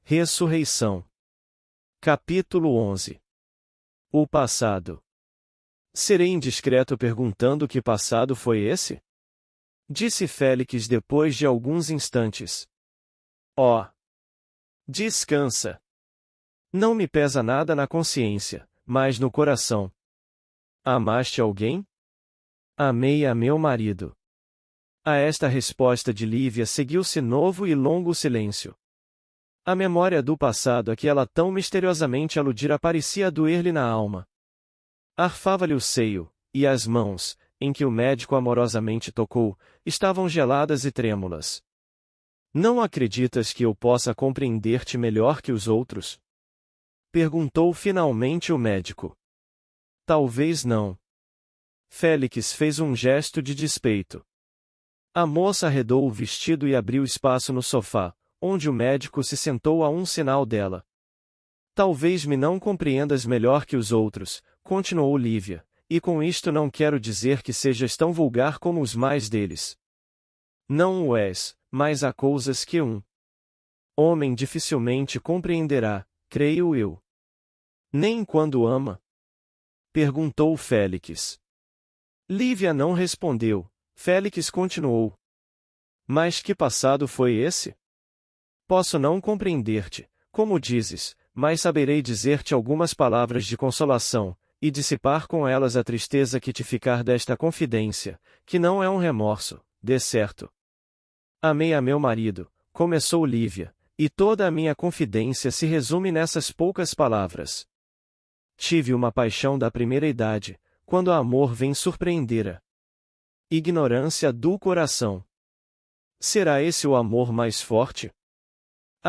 Ressurreição. Capítulo 11. O passado. Serei indiscreto perguntando que passado foi esse? Disse Félix depois de alguns instantes. Oh! Descansa. Não me pesa nada na consciência, mas no coração. Amaste alguém? Amei a meu marido. A esta resposta de Lívia seguiu-se novo e longo silêncio. A memória do passado a que ela tão misteriosamente aludira parecia doer-lhe na alma. Arfava-lhe o seio, e as mãos, em que o médico amorosamente tocou, estavam geladas e trêmulas. Não acreditas que eu possa compreender-te melhor que os outros? Perguntou finalmente o médico. Talvez não. Félix fez um gesto de despeito. A moça arredou o vestido e abriu espaço no sofá, onde o médico se sentou a um sinal dela. Talvez me não compreendas melhor que os outros, continuou Lívia, e com isto não quero dizer que sejas tão vulgar como os mais deles. Não o és, mas há coisas que um homem dificilmente compreenderá, creio eu. Nem quando ama? Perguntou Félix. Lívia não respondeu. Félix continuou. Mas que passado foi esse? Posso não compreender-te, como dizes, mas saberei dizer-te algumas palavras de consolação, e dissipar com elas a tristeza que te ficar desta confidência, que não é um remorso, de certo. Amei a meu marido, começou Lívia, e toda a minha confidência se resume nessas poucas palavras. Tive uma paixão da primeira idade, quando o amor vem surpreender a ignorância do coração. Será esse o amor mais forte?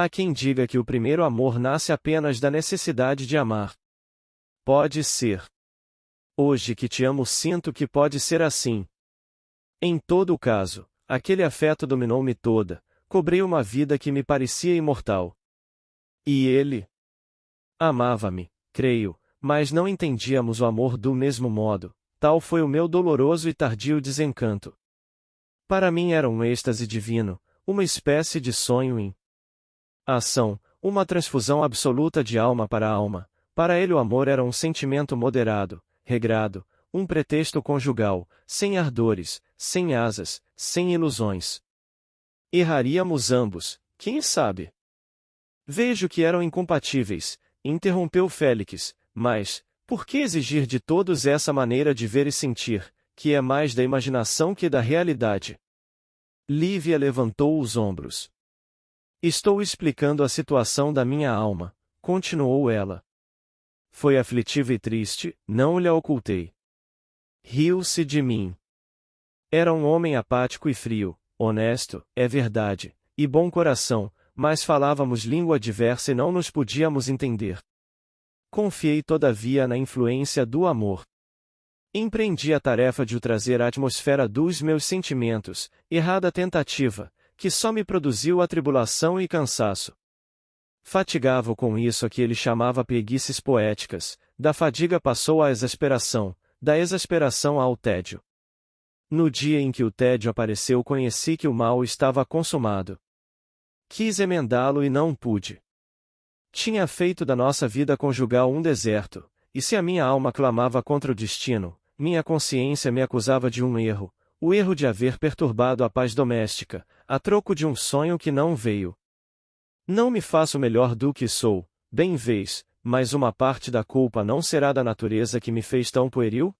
Há quem diga que o primeiro amor nasce apenas da necessidade de amar. Pode ser. Hoje que te amo sinto que pode ser assim. Em todo o caso, aquele afeto dominou-me toda, cobrei uma vida que me parecia imortal. E ele? Amava-me, creio, mas não entendíamos o amor do mesmo modo, tal foi o meu doloroso e tardio desencanto. Para mim era um êxtase divino, uma espécie de sonho em ação, uma transfusão absoluta de alma para alma. Para ele o amor era um sentimento moderado, regrado, um pretexto conjugal, sem ardores, sem asas, sem ilusões. Erraríamos ambos, quem sabe? Vejo que eram incompatíveis, interrompeu Félix, mas, por que exigir de todos essa maneira de ver e sentir, que é mais da imaginação que da realidade? Lívia levantou os ombros. Estou explicando a situação da minha alma, continuou ela. Foi aflitiva e triste, não lhe ocultei. Riu-se de mim. Era um homem apático e frio, honesto, é verdade, e bom coração, mas falávamos língua diversa e não nos podíamos entender. Confiei todavia na influência do amor. Empreendi a tarefa de o trazer à atmosfera dos meus sentimentos, errada tentativa, que só me produziu atribulação e cansaço. Fatigava-o com isso a que ele chamava preguiças poéticas, da fadiga passou à exasperação, da exasperação ao tédio. No dia em que o tédio apareceu conheci que o mal estava consumado. Quis emendá-lo e não pude. Tinha feito da nossa vida conjugal um deserto, e se a minha alma clamava contra o destino, minha consciência me acusava de um erro, o erro de haver perturbado a paz doméstica, a troco de um sonho que não veio. Não me faço melhor do que sou, bem vês, mas uma parte da culpa não será da natureza que me fez tão pueril?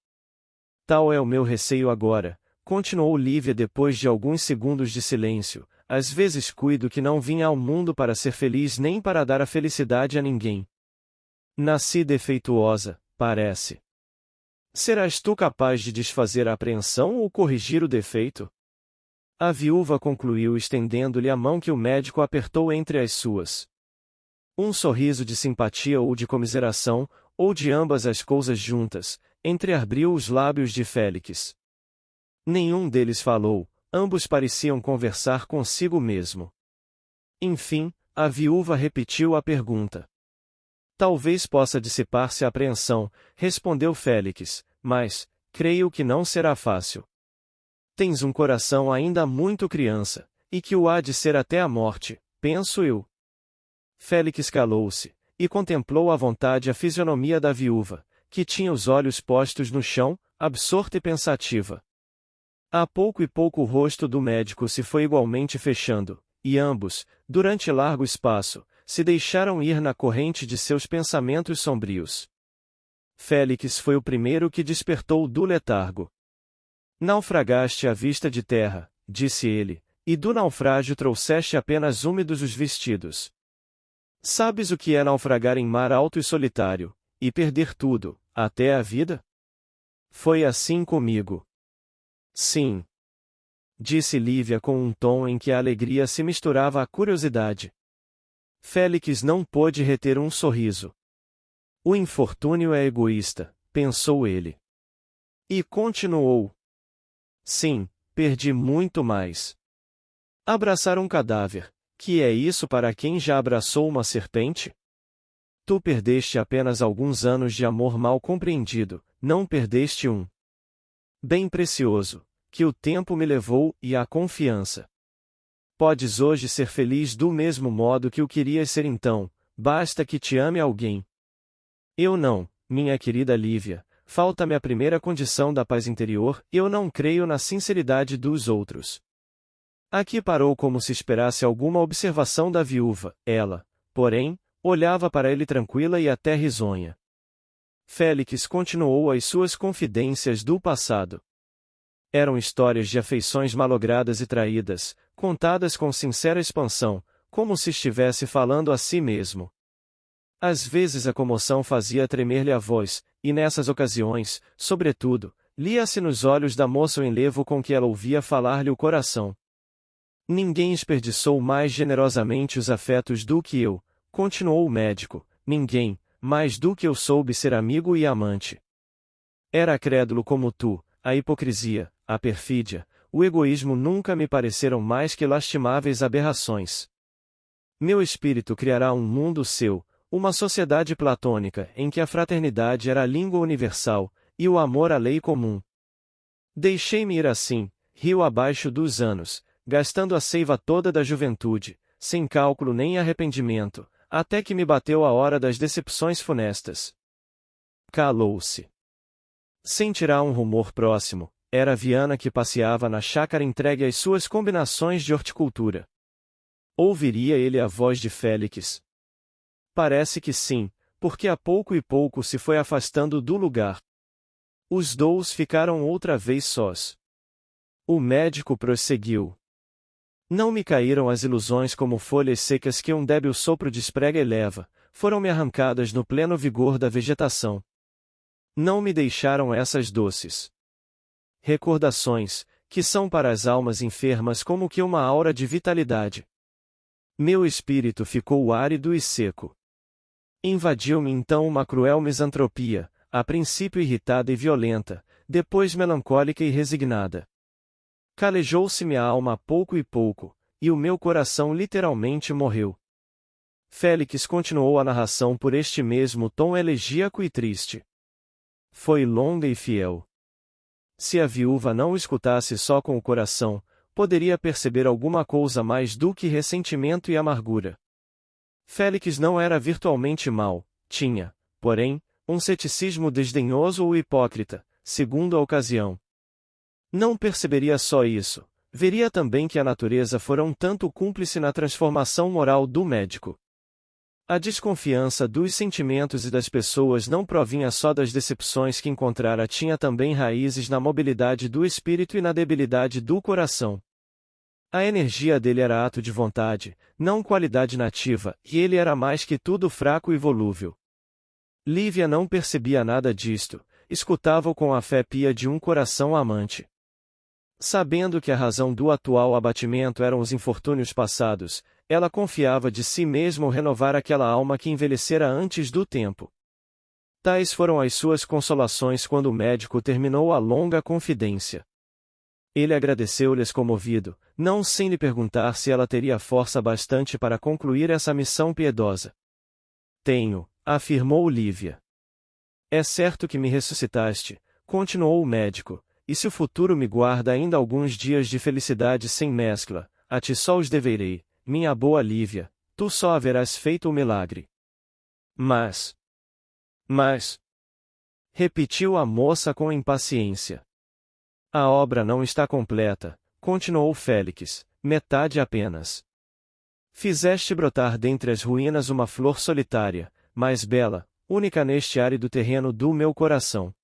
Tal é o meu receio agora, continuou Lívia depois de alguns segundos de silêncio, às vezes cuido que não vim ao mundo para ser feliz nem para dar a felicidade a ninguém. Nasci defeituosa, parece. Serás tu capaz de desfazer a apreensão ou corrigir o defeito? A viúva concluiu estendendo-lhe a mão que o médico apertou entre as suas. Um sorriso de simpatia ou de comiseração, ou de ambas as coisas juntas, entreabriu os lábios de Félix. Nenhum deles falou, ambos pareciam conversar consigo mesmo. Enfim, a viúva repetiu a pergunta. Talvez possa dissipar-se a apreensão, respondeu Félix, mas, creio que não será fácil. Tens um coração ainda muito criança, e que o há de ser até a morte, penso eu. Félix calou-se, e contemplou à vontade a fisionomia da viúva, que tinha os olhos postos no chão, absorta e pensativa. A pouco e pouco o rosto do médico se foi igualmente fechando, e ambos, durante largo espaço, se deixaram ir na corrente de seus pensamentos sombrios. Félix foi o primeiro que despertou do letargo. Naufragaste à vista de terra, disse ele, e do naufrágio trouxeste apenas úmidos os vestidos. Sabes o que é naufragar em mar alto e solitário, e perder tudo, até a vida? Foi assim comigo. Sim. Disse Lívia com um tom em que a alegria se misturava à curiosidade. Félix não pôde reter um sorriso. O infortúnio é egoísta, pensou ele. E continuou. Sim, perdi muito mais. Abraçar um cadáver, que é isso para quem já abraçou uma serpente? Tu perdeste apenas alguns anos de amor mal compreendido, não perdeste um bem precioso, que o tempo me levou, e a confiança. Podes hoje ser feliz do mesmo modo que o querias ser então, basta que te ame alguém. Eu não, minha querida Lívia, falta-me a primeira condição da paz interior, eu não creio na sinceridade dos outros. Aqui parou como se esperasse alguma observação da viúva, ela, porém, olhava para ele tranquila e até risonha. Félix continuou as suas confidências do passado. Eram histórias de afeições malogradas e traídas, contadas com sincera expansão, como se estivesse falando a si mesmo. Às vezes a comoção fazia tremer-lhe a voz, e nessas ocasiões, sobretudo, lia-se nos olhos da moça o enlevo com que ela ouvia falar-lhe o coração. Ninguém desperdiçou mais generosamente os afetos do que eu, continuou o médico, ninguém, mais do que eu soube ser amigo e amante. Era crédulo como tu, a hipocrisia, a perfídia, o egoísmo nunca me pareceram mais que lastimáveis aberrações. Meu espírito criará um mundo seu, uma sociedade platônica em que a fraternidade era a língua universal, e o amor a lei comum. Deixei-me ir assim, rio abaixo dos anos, gastando a seiva toda da juventude, sem cálculo nem arrependimento, até que me bateu a hora das decepções funestas. Calou-se. Sentirá um rumor próximo, era Viana que passeava na chácara entregue às suas combinações de horticultura. Ouviria ele a voz de Félix? Parece que sim, porque a pouco e pouco se foi afastando do lugar. Os dous ficaram outra vez sós. O médico prosseguiu. Não me caíram as ilusões como folhas secas que um débil sopro desprega e leva, foram-me arrancadas no pleno vigor da vegetação. Não me deixaram essas doces recordações, que são para as almas enfermas como que uma aura de vitalidade. Meu espírito ficou árido e seco. Invadiu-me então uma cruel misantropia, a princípio irritada e violenta, depois melancólica e resignada. Calejou-se-me a alma a pouco e pouco, e o meu coração literalmente morreu. Félix continuou a narração por este mesmo tom elegíaco e triste. Foi longa e fiel. Se a viúva não o escutasse só com o coração, poderia perceber alguma coisa mais do que ressentimento e amargura. Félix não era virtualmente mau, tinha, porém, um ceticismo desdenhoso ou hipócrita, segundo a ocasião. Não perceberia só isso, veria também que a natureza fora um tanto cúmplice na transformação moral do médico. A desconfiança dos sentimentos e das pessoas não provinha só das decepções que encontrara, tinha também raízes na mobilidade do espírito e na debilidade do coração. A energia dele era ato de vontade, não qualidade nativa, e ele era mais que tudo fraco e volúvel. Lívia não percebia nada disto, escutava-o com a fé pia de um coração amante. Sabendo que a razão do atual abatimento eram os infortúnios passados, ela confiava de si mesma renovar aquela alma que envelhecera antes do tempo. Tais foram as suas consolações quando o médico terminou a longa confidência. Ele agradeceu-lhes comovido, não sem lhe perguntar se ela teria força bastante para concluir essa missão piedosa. Tenho, afirmou Lívia. É certo que me ressuscitaste, continuou o médico, e se o futuro me guarda ainda alguns dias de felicidade sem mescla, a ti só os deverei, minha boa Lívia, tu só haverás feito o milagre. Mas, repetiu a moça com impaciência. A obra não está completa, continuou Félix, metade apenas. Fizeste brotar dentre as ruínas uma flor solitária, mais bela, única neste árido terreno do meu coração.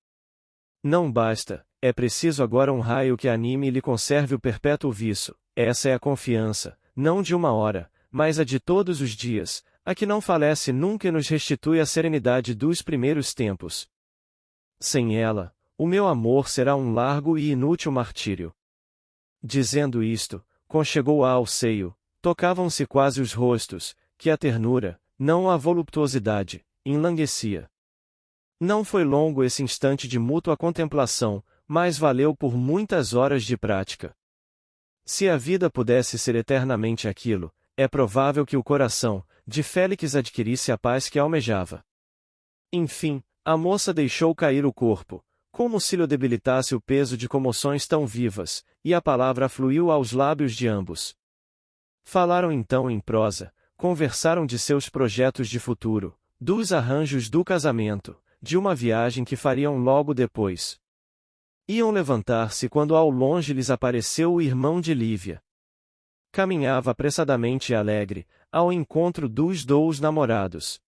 Não basta, é preciso agora um raio que anime e lhe conserve o perpétuo viço. Essa é a confiança, não de uma hora, mas a de todos os dias, a que não falece nunca e nos restitui a serenidade dos primeiros tempos. Sem ela, o meu amor será um largo e inútil martírio. Dizendo isto, conchegou-a ao seio, tocavam-se quase os rostos, que a ternura, não a voluptuosidade, enlanguecia. Não foi longo esse instante de mútua contemplação, mas valeu por muitas horas de prática. Se a vida pudesse ser eternamente aquilo, é provável que o coração, de Félix adquirisse a paz que almejava. Enfim, a moça deixou cair o corpo, como se lhe debilitasse o peso de comoções tão vivas, e a palavra fluiu aos lábios de ambos. Falaram então em prosa, conversaram de seus projetos de futuro, dos arranjos do casamento, de uma viagem que fariam logo depois. Iam levantar-se quando ao longe lhes apareceu o irmão de Lívia. Caminhava apressadamente e alegre, ao encontro dos dous namorados.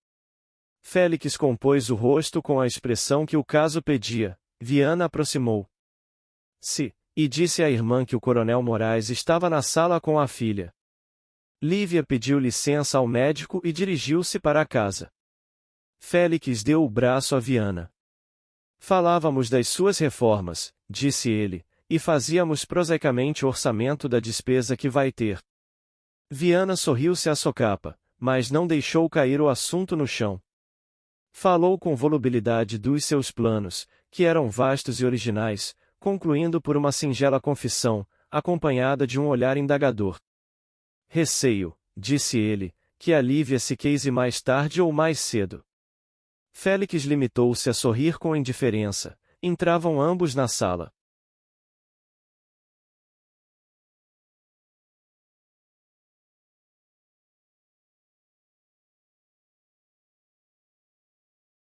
Félix compôs o rosto com a expressão que o caso pedia. Viana aproximou-se, e disse à irmã que o coronel Moraes estava na sala com a filha. Lívia pediu licença ao médico e dirigiu-se para a casa. Félix deu o braço a Viana. Falávamos das suas reformas, disse ele, e fazíamos prosaicamente o orçamento da despesa que vai ter. Viana sorriu-se à socapa, mas não deixou cair o assunto no chão. Falou com volubilidade dos seus planos, que eram vastos e originais, concluindo por uma singela confissão, acompanhada de um olhar indagador. Receio, disse ele, que a Lívia se queise mais tarde ou mais cedo. Félix limitou-se a sorrir com indiferença. Entravam ambos na sala.